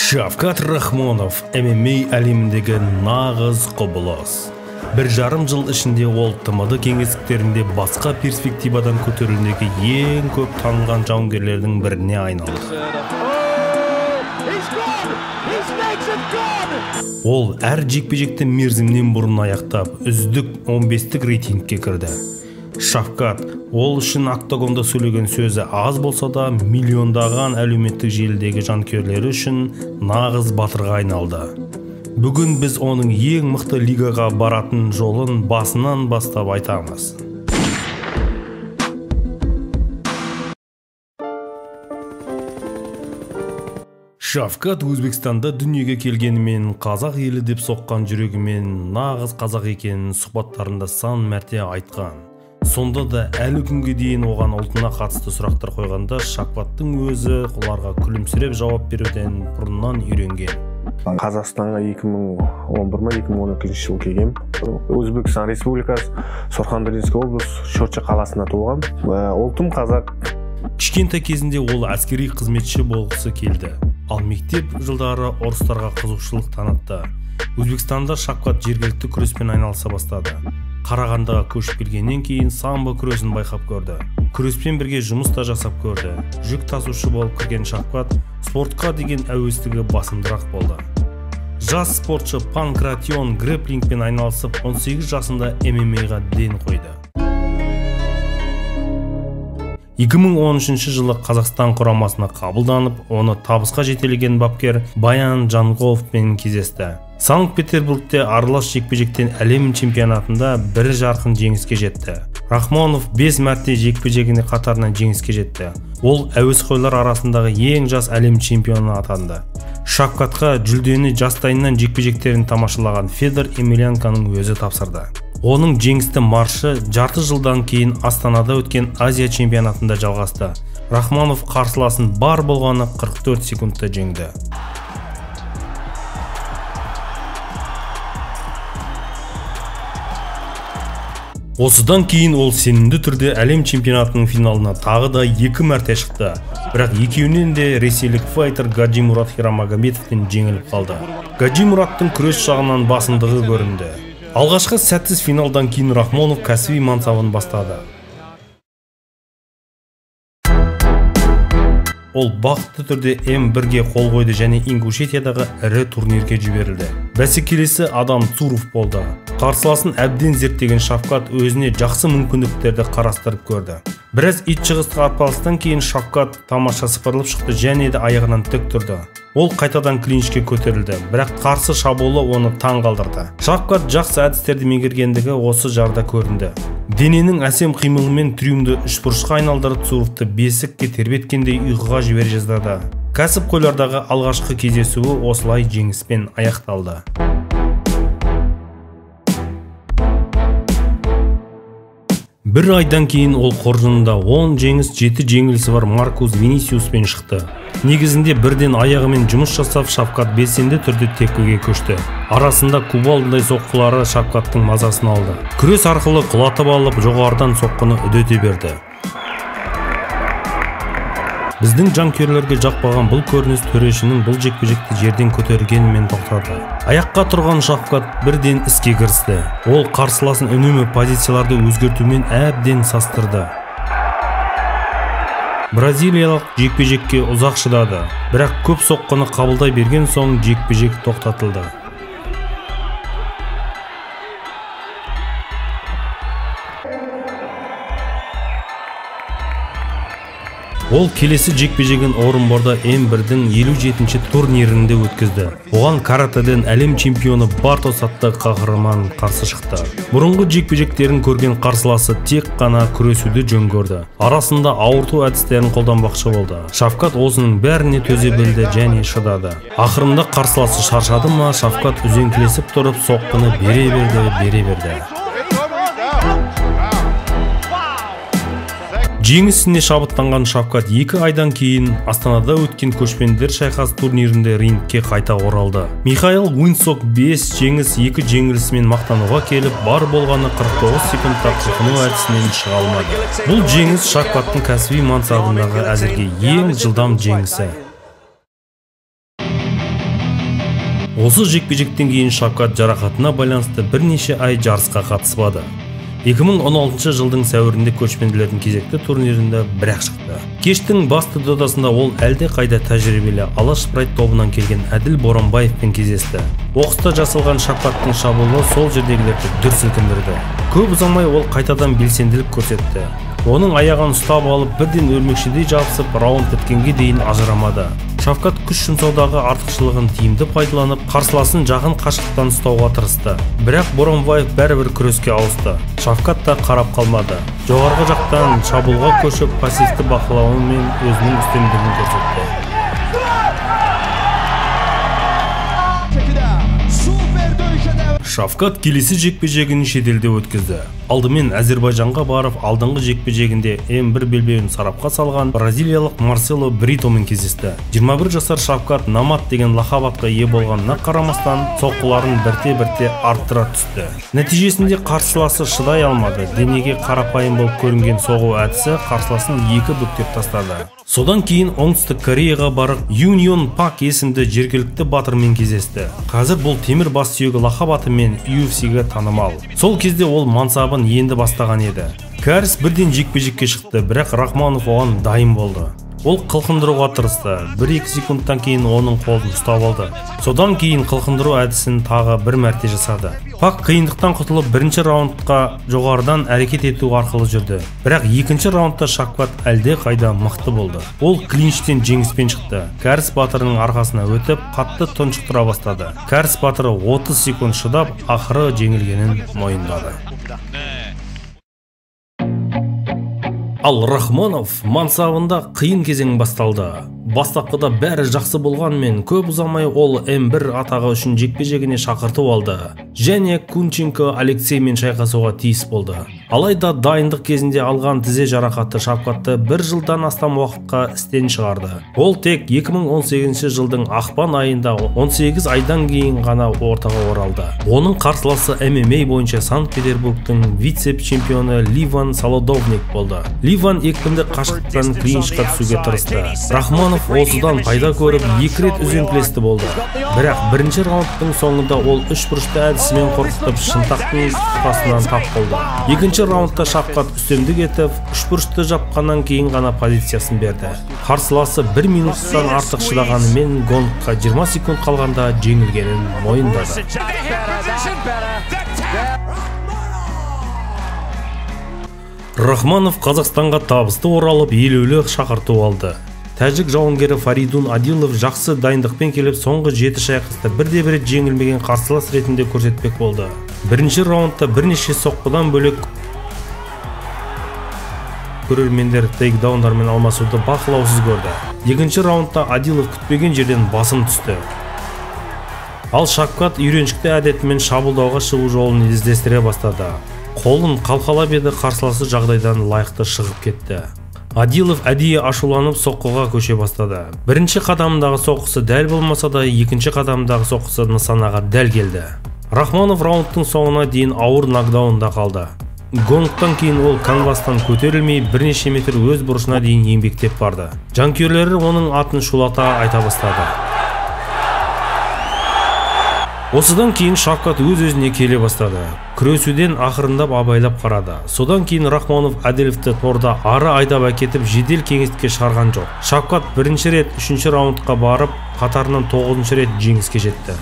Шавкат Рахмонов MMA әлеміндегі нағыз құбылыс. 1,5 жыл ішінде ол ТМД кеңестіктерінде басқа перспективадан көтерілудегі ең көп танылған жауынгерлердің біріне айналды. Ол әр жекпе-жекті мерзімнен бұрын аяқтап, үздік 15-тік рейтингке кірді. Шавкат ол үшін октагонда сөйлеген сөзі аз болса да миллиондаған әлеуметтік желідегі жанкүйерлері үшін нағыз батырға айналды. Бүгін біз оның ең мықты лигаға баратын жолын басынан бастап айтамыз. Шавкат Өзбекстанда дүниеге келгенімен қазақ елі деп соққан жүрегімен нағыз қазақ екенін сұхбаттарында сан мәрте айтқан. Сонда да әлі күнге дейін оған ұлтына қатысты сұрақтар қойғанда Шавкаттың өзі оларға күлімсіреп жауап беруден бұрыннан үйренген. Қазақстанға 2011-2012 жыл келгем. Өзбекстан Республикасы Сурхандаринский облыс Щучье қаласында туылғам. Ұлтым қазақ. Кішкентай кезінде ол әскери қызметші болғысы келді. Ал мектеп жылдары ұрыстарға қызығушылық танытты. Өзбекстанда Шавкат жергілікті күреспен айналыса бастады. Қарағандыға көшіп келгеннен кейін самбо күресін байқап көрді. Күреспен бірге жұмыс та жасап көрді. Жүк тасушы болып кірген Шавкат спортқа деген әуестігі басымдырақ болды. Жас спортшы панкратион грэплингпен айналысып 18 жасында MMA-ға ден қойды. 2013 жылы Қазақстан құрамасына қабылданып, оны табысқа жетелеген бапкер Баян Жанғоловпен кездесті. Санкт-Петербургте аралас жекпе-жектен әлем чемпионатында бір жарқын жеңіске жетті. Рахмонов 5 мәрте жекпе-жегіне қатарынан жеңіске жетті. Ол әуесқойлар арасындағы ең жас әлем чемпионы атанды. Шавкатқа жүлдені жастайынан жекпе-жектерін тамашалаған Федор Емельяненконың өзі тапсырды. Оның жеңісті маршы жарты жылдан кейін Астанада өткен Азия чемпионатында жалғасты. Рахмонов қарсыласын бар болғаны 44 секундта жеңді. Осыдан кейін ол сенімді түрде әлем чемпионатының финалына тағы да 2 мәрте шықты. Бірақ екеуінен де ресейлік файтер Гаджимурат Хирамагомедовтен жеңіліп қалды. Гаджимураттың күрес жағынан басымдығы көрінді. Алғашқы сәтсіз финалдан кейін Рахмонов кәсіби мансабын бастады. Ол бақытты түрде М1-ге қол қойды және Ингушетиядағы ірі турнирге жіберілді. Бәсекелесі Адам Цуров болды. Қарсыласын әбден зерттеген Шавкат өзіне жақсы мүмкіндіктерді қарастырып көрді. Біраз ит шығыстық арпалыстан кейін Шавкат тамаша сыпырылып шықты және де аяғынан тік тұрды. Ол қайтадан клинчке көтерілді, бірақ қарсы шабуылы оны таң қалдырды. Шавкат жақсы әдістерді меңгергендігі осы жарда көрінді. Дененің әсем қимылымен трюмді үшбұрышқа айналдырып Цуровты бесікке тербеткендей ұйқыға жібере жаздады. Кәсіпқойлардағы алғашқы кездесуі осылай жеңіспен аяқталды. Бір айдан кейін ол қоржынында 10 жеңіс, 7 жеңілісі бар Маркус Винисиуспен шықты. Негізінде бірден аяғымен жұмыс жасап, Шавкат белсенді түрде теккіге көшті. Арасында кубалдай соққылары Шавкаттың мазасын алды. Күрес арқылы құлатып алып, жоғарыдан соққыны үдете берді. Біздің жанкүйерлерге жақпаған бұл көрініс төрешінің бұл жекпе-жекті жерден көтергенімен тоқтады. Аяққа тұрған Шавкат бірден іске кірісті. Ол қарсыласын үнемі позицияларды өзгертумен әбден састырды. Бразилиялық жекпе-жекке ұзақ шыдады, бірақ көп соққыны қабылдай берген соң жекпе-жек тоқтатылды. Ол келесі жекпе-жегін Орынборда М1-дің 57-ші турнирінде өткізді. Оған каратэден әлем чемпионы Бартос атты қаһарман қарсы шықты. Бұрынғы жекпе-жектерін көрген қарсыласы тек қана күресуді жөн көрді. Арасында ауырту әдістерін қолданбақшы болды. Шавкат осының бәріне төзе білді және шыдады. Ақырында қарсыласы шаршады ма, Шавкат үзеңкілесіп тұрып соққыны бере берді. Жеңісіне шабыттанған Шавкат 2 айдан кейін Астанада өткен көшпенділер шайқас турнирінде рингке қайта оралды. Михаил Уинсок 5 жеңіс, 2 жеңілісімен мақтануға келіп, бар болғаны 49 секундта қылқыну әдісінен шыға алмады. Бұл жеңіс Шавкаттың кәсіби мансабындағы әзірге ең жылдам жеңісі. Осы жекпе-жектен кейін Шавкат жарақатына байланысты бірнеше ай жарысқа қатыспады. 2016 жылдың сәуірінде көшпенділердің кезекті турнирінде бір-ақ шықты. Кештің басты додасында ол әлде қайда тәжірибелі Алаш Прайд тобынан келген Әділ Боранбаевпен кездесті. Оқыста жасалған Шавкаттың шабуылы сол жердегілерді дүр сілкіндірді. Көп ұзамай ол қайтадан белсенділік көрсетті. Оның аяғын ұстап алып, бірден өрмекшідей жабысып, раунд біткенге дейін ажырамады. Шавкат күш жұмсаудағы артықшылығын тиімді пайдаланып, қарсыласын жақын қашықтан ұстауға тырысты. Бірақ Боранбаев бәрібір күреске ауысты. Шавкат та қарап қалмады. Жоғарғы жақтан шабуылға көшіп, пассивті бақылауымен өзінің үстемдігін көрсетті. Шавкат келесі жекпе-жегін шетелде өткізді. Алдымен Әзербайжанға барып, алдыңғы жекпе-жегінде М1 белбеуін сарапқа салған бразилиялық Марсело Бритомен кездесті. 21 жасар Шавкат Намат деген лақап атқа ие болғанына қарамастан, соққыларын бірте-бірте арттыра түсті. Нәтижесінде қарсыласы шыдай алмады. Денеге қарапайым болып көрінген соғу әдісі қарсыласын екі бүктеп тастады. Содан кейін Оңтүстік Кореяға барып, Юнион Пак есімді жергілікті батырмен кездесті. Қазір бұл темір бас сүйегі лақап атымен UFC-ге танымал. Сол кезде ол мансабын енді бастаған еді. Кәріс бірден жекпе-жекке шықты, бірақ Рахманов оған дайын болды. Ол қылқындыруға тырысты. 1-2 секундтан кейін оның қолын ұстап алды. Содан кейін қылқындыру әдісін тағы бір мәрте жасады. Пак қиындықтан құтылып, бірінші раундқа жоғарыдан әрекет ету арқылы жүрді. Бірақ екінші раундта Шавкат әлде қайда мықты болды. Ол клинчтен жеңіспен шықты. Кәріс батырының арқасына өтіп, қатты тұншықтыра бастады. Кәріс батыры 30 секунд шыдап, ақыры жеңілгенін мойындады. Ал Рахманов мансабында қиын кезең басталды. Бастапқыда бәрі жақсы болғанмен, көп ұзамай ол М1 атағы үшін жекпе-жегіне шақыртып алды. Және Кунченко Алексеймен шайқасуға тиіс болды. Алайда дайындық кезінде алған тізе жарақаты Шавкатты 1 жылдан астам уақытқа істен шығарды. Ол тек 2018 жылдың ақпан айында 18 айдан кейін ғана ортаға оралды. Оның қарсыласы MMA бойынша Санкт-Петербургтың вице-чемпионы Ливан Солодовник болды. Ливан екпінді қашықтан клинчқа түсуге тырысты. Рахманов осыдан пайда көріп, 2 рет үзеңгілесті болды. Бірақ бірінші раундтың соңында ол 3 бұрышты әдісімен қорқытып, шынтақтың тұтасынан тап болды. Екінші раундта Шавкат үстемдік етіп, 3 бұрышты жапқаннан кейін ғана позициясын берді. Қарсыласы 1 минуттан артық шыдағанымен гонгқа 20 секунд қалғанда жеңілгенін мойындады. Рахманов Қазақстанға табысты оралып, елеулі шақырту алды. Тәжік жауынгері Фаридун Адилов жақсы дайындықпен келіп, соңғы 7 шайқаста бірде-бір рет жеңілмеген қарсылас ретінде көрсетпек болды. Бірінші раундта бірнеше соққыдан бөлек көрермендер тейкдаундармен алмасуды бақылаусыз көрді. Екінші раундта Адилов күтпеген жерден басым түсті. Ал Шавкат үйреншікті әдетімен шабуылдауға шығу жолын іздестіре бастады. Қолын қалқалап еді, қарсыласы жағдайдан лайықты шығып кетті. Адилов әдейі ашуланып соққыға көше бастады. Бірінші қадамындағы соққысы дәл болмаса да, екінші қадамындағы соққысы нысанаға дәл келді. Рахманов раундтың соңына дейін ауыр нокдаунда қалды. Гонгтан кейін ол канвастан көтерілмей, бірнеше метр өз бұрышына дейін еңбектеп барды. Жанкүйерлері оның атын шулата айта бастады. Осыдан кейін Шавкат өз-өзіне келе бастады. Күресуден ақырындап абайлап қарады. Содан кейін Рахманов Әділовті торда ары айдап әкетіп, жедел кеңістікке шығарған жоқ. Шавкат бірінші рет 3-ші раундқа барып, қатарынан 9-ші рет жеңіске жетті.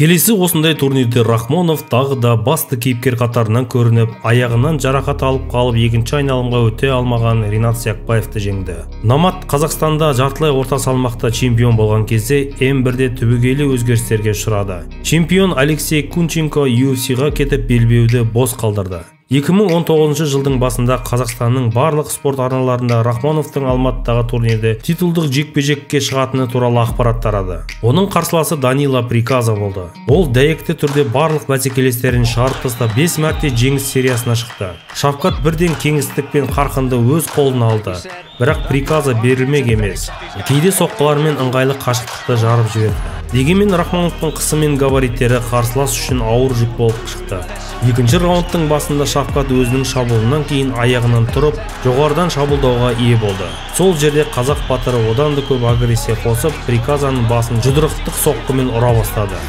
Келесі осындай турнирде Рахманов тағы да басты кейіпкер қатарынан көрініп, аяғынан жарақат алып қалып, екінші айналымға өте алмаған Ринат Сияқбаевты жеңді. Намат Қазақстанда жартылай орта салмақта чемпион болған кезде М1-де түбегейлі өзгерістерге ұшырады. Чемпион Алексей Кунченко UFC-ға кетіп белбеуді бос қалдырды. 2019 жылдың басында Қазақстанның барлық спорт арналарында Рахмановтың Алматыдағы турнирде титулдық жекпе-жекке шығатыны туралы ақпарат тарады. Оның қарсыласы Данила Приказа болды. Ол дәйекті түрде барлық бәсекелестерін шығарып тастап 5 мәрте жеңіс сериясына шықты. Шавкат бірден кеңістік пен қарқынды өз қолына алды. Бірақ Приказа берілмек емес. Кейде соққылармен ыңғайлы қашықтықты жарып жіберді. Дегенмен Рахмоновтың қысы мен габариттері қарсылас үшін ауыр жүк болып шықты. Екінші раундтың басында Шавкат өзінің шабуылынан кейін аяғынан тұрып, жоғарыдан шабуылдауға ие болды. Сол жерде қазақ батыры одан да көп агрессия қосып, Приказаның басын жұдырықтық соққымен ұра бастады.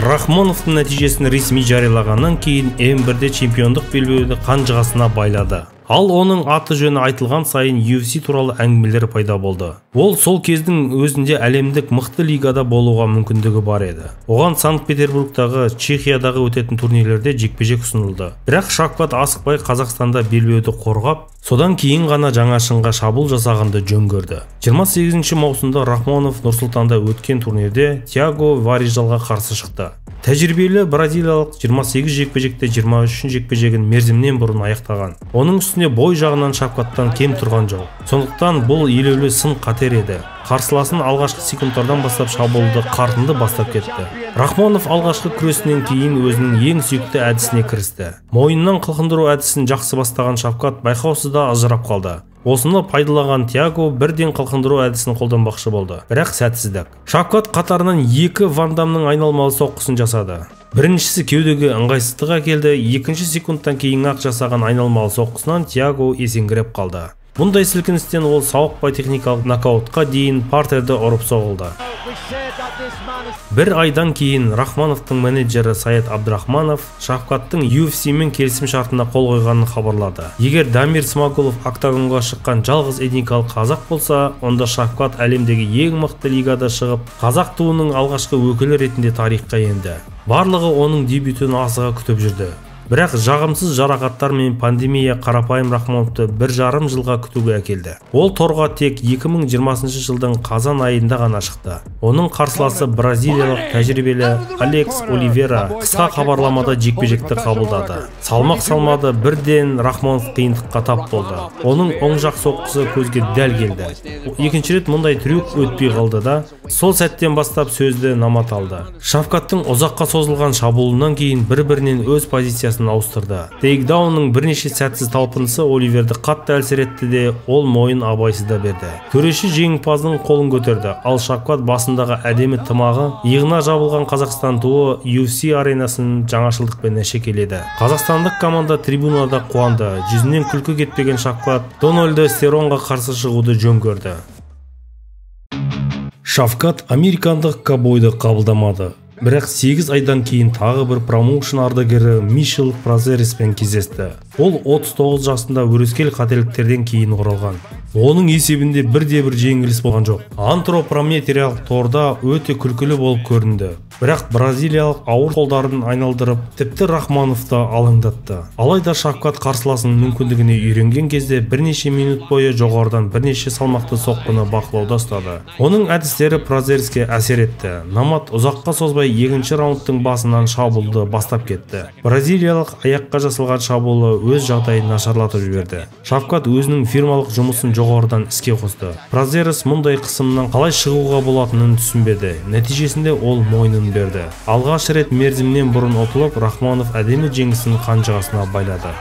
Рахмоновтың нәтижесін ресми жариялағаннан кейін М1-де чемпиондық белбеуді қанжығасына байлады. Ал оның аты жөні айтылған сайын UFC туралы әңгімелер пайда болды. Ол сол кездің өзінде әлемдік мықты лигада болуға мүмкіндігі бар еді. Оған Санкт-Петербургтағы, Чехиядағы өтетін турнирлерде жекпе-жек ұсынылды. Бірақ Шавкат асықпай Қазақстанда белбеуді қорғап, содан кейін ғана жаңа шыңға шабуыл жасағанды жөн көрді. 28 маусымда Рахмонов Нұр-Сұлтанда өткен турнирде Тиаго Варижалға қарсы шықты. Тәжірибелі бразилиялық 28 жекпе-жекте 23 жекпе-жегін мерзімнен бұрын аяқтаған. Оның үстіне бой жағынан Шавкаттан кем тұрған жоқ. Сондықтан бұл елеулі сын қатер еді. Қарсыласын алғашқы секундтардан бастап шабуылды қарқынды бастап кетті. Рахмонов алғашқы күресінен кейін өзінің ең сүйікті әдісіне кірісті. Мойыннан қылқындыру әдісін жақсы бастаған Шавкат байқаусызда ажырап қалды. Осыны пайдалаған Тиаго бірден қылқындыру әдісін қолданбақшы болды, бірақ сәтсіздік. Шавкат қатарынан 2 Ван Дамның айналмалы соққысын жасады. Біріншісі кеудеге ыңғайсыздық әкелді, екінші секундтан кейін-ақ жасаған айналмалы соққысынан Тиаго есеңгіреп қалды. Бұндай сілкіністен ол сауықпай техникалық нокаутқа дейін партерді ұрып соғылды. Бір айдан кейін Рахмоновтың менеджері Саид Абдрахманов Шавкаттың UFC-мен келісім шартына қол қойғанын хабарлады. Егер Дамир Смагулов октагонға шыққан жалғыз этникалық қазақ болса, онда Шавкат әлемдегі ең мықты лигада шығып, қазақ туының алғашқы өкілі ретінде тарихқа енді. Барлығы оның дебютын асыға күтіп жүрді. Бірақ жағымсыз жарақаттар мен пандемия қарапайым Рахмоновты 1,5 жылға күтуге әкелді. Ол торға тек 2020 жылдың қазан айында ғана шықты. Оның қарсыласы бразилиялық тәжірибелі Алекс Оливера қысқа хабарламада жекпе-жекті қабылдады. Салмақ салмады, бірден Рахмонов қиындыққа тап болды. Оның оң жақ соққысы көзге дәл келді. Екінші рет мұндай трюк өтпей қалды да, сол сәттен бастап сөзді Намат алды. Шавкаттың ұзаққа созылған шабуылынан кейін бір-бірінен өз позициясын ауыстырды. Тейкдаунның бірнеше сәтсіз талпынысы Оливерді қатты әлсіретті де, ол мойын абайсызда берді. Төреші жеңімпаздың қолын көтерді, ал Шавкат басындағы әдемі тымағы, иығына жабылған Қазақстан туы UFC аренасын жаңашылдықпен әшекеледі. Қазақстандық команда трибунада қуанды. Жүзінен күлкі кетпеген Шавкат Дональд Стеронға қарсы шығуды жөн көрді. Шавкат американдық ковбойды қабылдамады. Бірақ 8 айдан кейін тағы бір промоушн ардагері Мишел Празереспен кездесті. Ол 39 жасында өрескел қателіктерден кейін оралған. Оның есебінде бірде-бір жеңіліс болған жоқ. Антропометриялық торда өте күлкілі болып көрінді. Бірақ бразилиялық ауыр қолдарын айналдырып, тіпті Рахмоновты алаңдатты. Алайда Шавкат қарсыласының мүмкіндігіне үйренген кезде бірнеше минут бойы жоғарыдан бірнеше салмақты соққыны бақылауда ұстады. Оның әдістері Празереске әсер етті. Намат ұзаққа созбай екінші раундтың басынан шабуылды бастап кетті. Бразилиялық аяққа жасалған шабуылы өз жағдайын нашарлатып жіберді. Шавкат өзінің фирмалық жұмысын жоғарыдан іске қосты. Празерес мұндай қысымнан қалай шығуға болатынын түсінбеді. Нәтижесінде ол мойнын берді. Алғаш рет мерзімнен бұрын ұтылып, Рахмонов әдемі жеңісін қанжығасына байлады.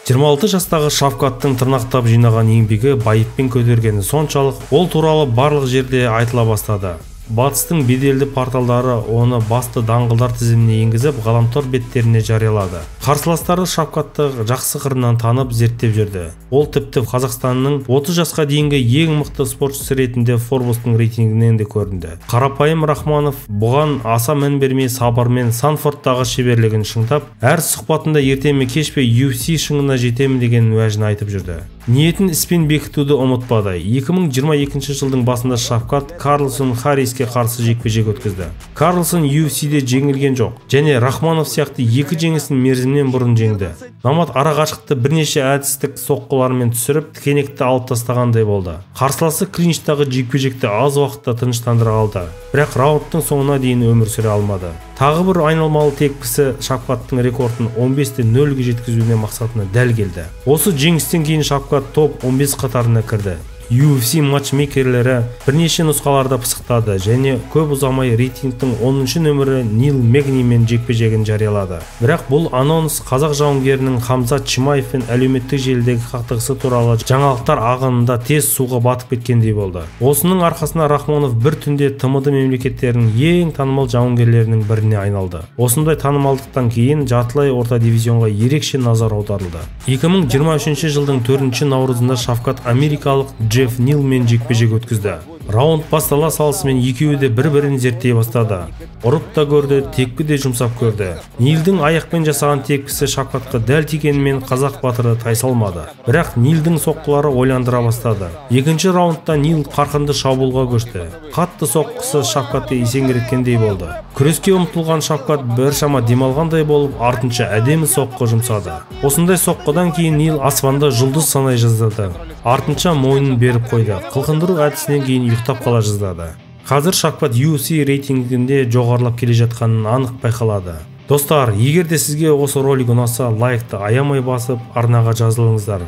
26 жастағы Шавкаттың тырнақтап жинаған еңбегі байыппен көтергені соншалық, ол туралы барлық жерде айтыла бастады. Батыстың беделді порталдары оны басты даңғылдар тізіміне енгізіп, ғаламтор беттеріне жариялады. Қарсыластары Шавкатты жақсы қырынан танып, зерттеп жүрді. Ол тіпті Қазақстанның 30 жасқа дейінгі ең мықты спортшысы ретінде Forbes-тың рейтингінен де көрінді. Қарапайым Рахмонов бұған аса мән бермей сабырмен Санфордтағы шеберлігін шыңдап, әр сұхбатында ертеме кешпей UFC шыңына жетемін деген уәжін айтып жүрді. Ниетін іспен бекітуді ұмытпады. 2022 жылдың басында Шавкат Карлсон Харриске қарсы жекпе-жек өткізді. Карлсон UFC-де жеңілген жоқ, және Рахмонов сияқты екі жеңісін мерзімнен бұрын жеңді. Намат ара қашықтықты бірнеше әдістік соққылармен түсіріп, тікенекті алып тастағандай болды. Қарсыласы клинчтағы жекпе-жекті аз уақытта тыныштандыра алды, бірақ раундтың соңына дейін өмір сүре алмады. Тағы бір айналмалы тепкісі Шавкаттың рекордын 15-0-ге жеткізуіне мақсатына дәл келді. Осы жеңістен кейін Шавкат топ 15 қатарына кірді. UFC матчмейкерлері бірнеше нұсқаларда пысықтады және көп ұзамай рейтингтің 10-шы нөмірі Нил Мэгнимен жекпе-жегін жариялады. Бірақ бұл анонс қазақ жауынгерінің Хамзат Чимаевпен әлеуметтік желідегі қақтығысы туралы жаңалықтар ағынында тез суға батып кеткендей болды. Осының арқасында Рахмонов бір түнде ТМД мемлекеттерінің ең танымал жауынгерлерінің біріне айналды. Осындай танымалдықтан кейін жартылай орта дивизионға ерекше назар аударылды. 2023 жылдың 4 наурызында Шавкат америкалық Джефф Нилмен жекпе-жек өткізді. Раунд бастала салысымен екеуі де бір-бірін зерттей бастады. Ұрып та көрді, тепкі де жұмсап көрді. Нилдің аяқпен жасаған тепкісі Шавкатқа дәл тигенімен қазақ батыры тайсалмады. Бірақ Нилдің соққылары ойландыра бастады. Екінші раундта Нил қарқынды шабуылға көшті. Қатты соққысы Шавкатты есеңгіреткендей болды. Күреске ұмтылған Шавкат біршама демалғандай болып, артынша әдемі соққы жұмсады. Осындай соққыдан кейін Нил аспанда жұлдыз санай жаздады. Артынша мойнын беріп қойды. Қылқындыру әдісінен кейін ұйықтап қала жаздады. Қазір Шавкат UFC рейтингінде жоғарылап келе жатқанын анық байқалады. Достар, егер де сізге осы ролик ұнаса, лайкты аямай басып, арнаға жазылыңыздар.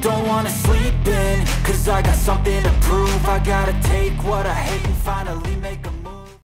Don't wanna sleep in, 'cause I got something to prove. I gotta take what I hate and finally make a